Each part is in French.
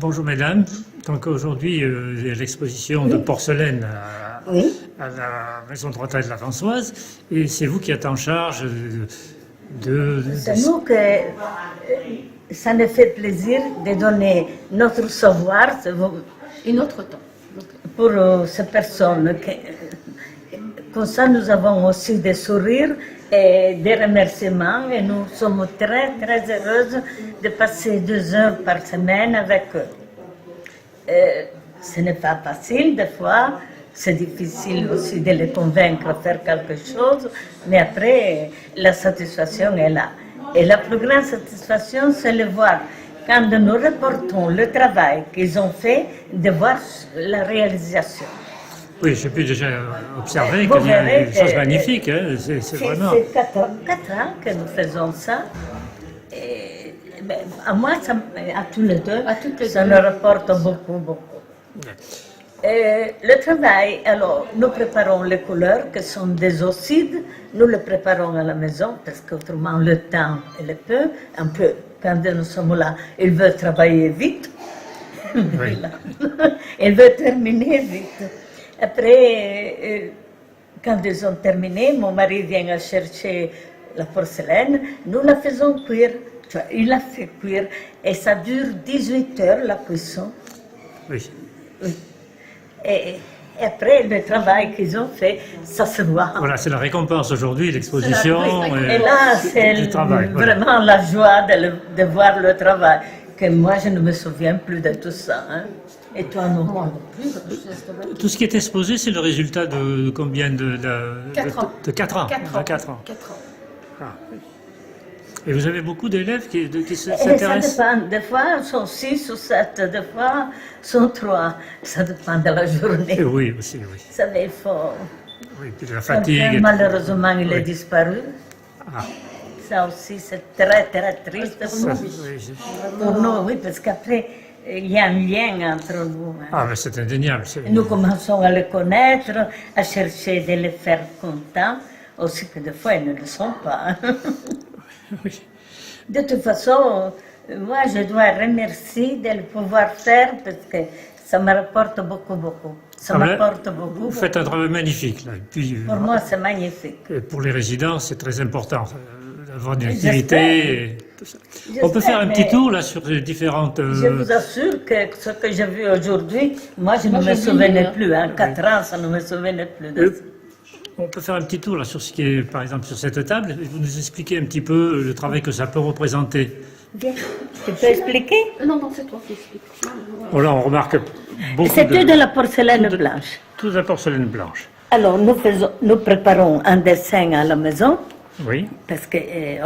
Bonjour mesdames. Donc aujourd'hui, il y a l'exposition de porcelaine Oui. à la maison de retraite de la Françoise, et c'est vous qui êtes en charge C'est nous que ça nous fait plaisir de donner notre savoir Et notre temps. pour ces personnes. Comme ça, nous avons aussi des sourires et des remerciements, et nous sommes très, très heureuses de passer 2 heures par semaine avec eux. Ce n'est pas facile, des fois, c'est difficile aussi de les convaincre à faire quelque chose, mais après, la satisfaction est là. Et la plus grande satisfaction, c'est de voir, quand nous reportons le travail qu'ils ont fait, de voir la réalisation. Oui, j'ai pu déjà observer Vous qu'il y a verrez des choses que- magnifiques. Hein, c'est vraiment. C'est 4 ans que nous faisons ça. Et, ben, à moi, à tous les deux, À toutes les ça deux. nous rapporte beaucoup, beaucoup. Et le travail, alors, nous préparons les couleurs qui sont des oxydes. Nous les préparons à la maison parce qu'autrement, le temps est peu. Un peu, quand nous sommes là, il veut travailler vite. Oui. Il veut terminer vite. Après, quand ils ont terminé, mon mari vient chercher la porcelaine. Nous la faisons cuire. Tu vois, il la fait cuire et ça dure 18 heures la cuisson. Oui. Et après, le travail qu'ils ont fait, ça se voit. Voilà, c'est la récompense aujourd'hui, l'exposition. Et là, c'est du travail, voilà. vraiment la joie de voir le travail. Que moi, je ne me souviens plus de tout ça. Hein. Et toi non Moi plus. non plus, parce que je reste là. Tout ce qui est exposé, c'est le résultat de combien de 4 ans. De 4 ans. 4 De ans. 4 ans. 4 ans. Ah. Et vous avez beaucoup d'élèves qui Et ça s'intéressent. dépend. Des fois, sont 6 ou 7, des fois, sont 3. Ça dépend de la journée. Oui, aussi, oui. Vous savez, il faut... Oui, puis de la Quelqu'un, fatigue. malheureusement, il est Oui. disparu. Ah, Ça aussi, c'est très, très triste pour ça, nous. oui, Pour nous, oui, parce qu'après, il y a un lien entre nous. hein. Ah, mais c'est indéniable. Nous commençons à les connaître, à chercher de les faire contents, aussi que des fois, ils ne le sont pas. hein. Oui. De toute façon, moi, je dois remercier de le pouvoir faire parce que ça me rapporte beaucoup, beaucoup. Ça Ah, mais m'apporte beaucoup. Vous faites un travail magnifique, là. Et puis, Pour moi, c'est magnifique. pour les résidents, c'est très important d'avoir une J'espère. activité. Et tout ça. On peut faire un J'espère, petit tour là sur les différentes. Je vous assure que ce que j'ai vu aujourd'hui, moi, je Moi, ne me j'ai souvenais vu, plus. Hein. 4 ans, ça ne me souvenais plus de ça. On peut faire un petit tour là sur ce qui est, par exemple, sur cette table. Et vous nous expliquez un petit peu le travail que ça peut représenter. Bien. Tu peux expliquer? Non, non, c'est toi qui expliques. Bon, là, on remarque beaucoup C'était de la porcelaine blanche. toute la porcelaine blanche. Alors, nous préparons un dessin à la maison, Oui. parce que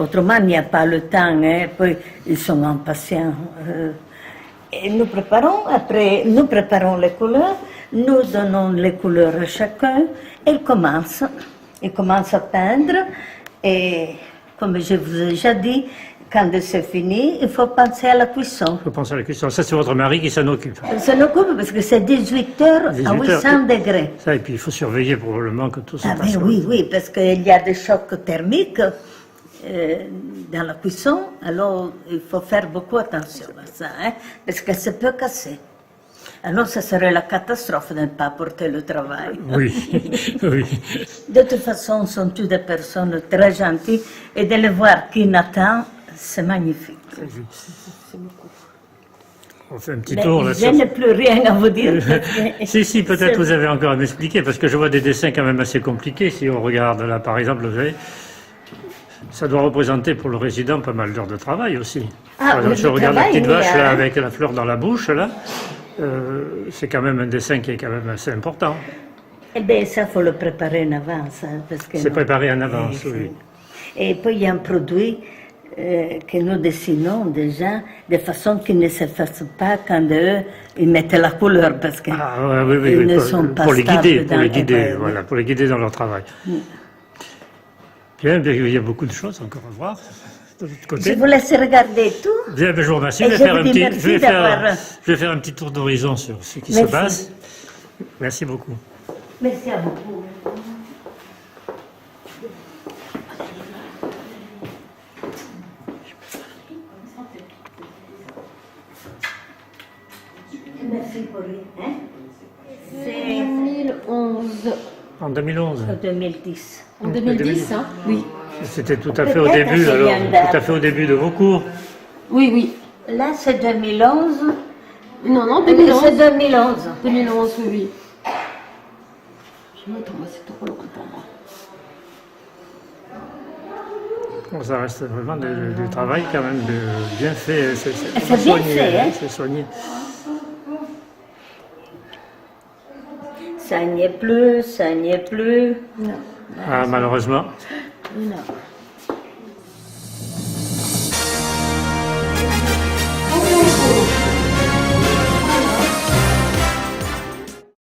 autrement, il n'y a pas le temps, hein, puis ils sont impatients. Et nous préparons, après, nous préparons les couleurs, nous donnons les couleurs à chacun, et il commence à peindre, et comme je vous ai déjà dit, quand c'est fini, il faut penser à la cuisson. Je pense à la question. Ça, c'est votre mari qui s'en occupe. Ça nous coupe parce que c'est 18 heures 18 à heures. 800 degrés. Ça, et puis il faut surveiller probablement que tout se Ah passe. ben oui, oui, parce qu'il y a des chocs thermiques dans la cuisson, alors il faut faire beaucoup attention à ça, hein, parce que ça peut casser. Alors ça serait la catastrophe de ne pas apporter le travail. Oui, oui. De toute façon, ce sont toutes des personnes très gentilles, et de les voir qui n'attend, c'est magnifique. On fait un petit Mais tour là je sur. n'ai plus rien à vous dire. parce que Si, peut-être c'est- vous avez encore à m'expliquer, parce que je vois des dessins quand même assez compliqués. Si on regarde là, par exemple, vous savez, ça doit représenter pour le résident pas mal d'heures de travail aussi. Ah, Par exemple, oui, si on le regarde la travail, petite oui, vache là, hein. avec la fleur dans la bouche, là, c'est quand même un dessin qui est quand même assez important. Eh bien, ça, il faut le préparer en avance. Hein, parce que C'est non. préparé en avance, Eh, oui. Et puis, il y a un produit que nous dessinons déjà de façon qu'il ne s'efface pas quand eux, ils mettent la couleur, parce qu'ils Ah, oui, oui, oui, ne pour, sont pas pour les guider, stables pour les dans- guider, eh ben, voilà, pour les guider dans leur travail. Bien, il y a beaucoup de choses encore à voir de l'autre Je côté. vous laisse regarder tout. Bien, ben, je vous remercie. Et Je vais je faire vous un dis petit, merci je vais faire, d'avoir- je vais faire un petit tour d'horizon sur ce qui se Merci. passe. Merci beaucoup. Merci à vous. Merci pour lui. Hein? C'est 2011. En 2011. 2010. En 2010, hein? Oui. C'était tout à fait au Peut-être début, c'est alors, bien date. tout à fait au début de vos cours. Oui, oui. Là, c'est 2011. Non, non, C'est 2011. 2011. 2011, oui, oui. Attends, c'est trop loin pour moi. Bon, ça reste vraiment du travail quand même bien fait. C'est C'est bien soigné, fait, hein. c'est soigné. Ça n'y est plus, ça n'y est plus. Non. Ah, malheureusement. Non.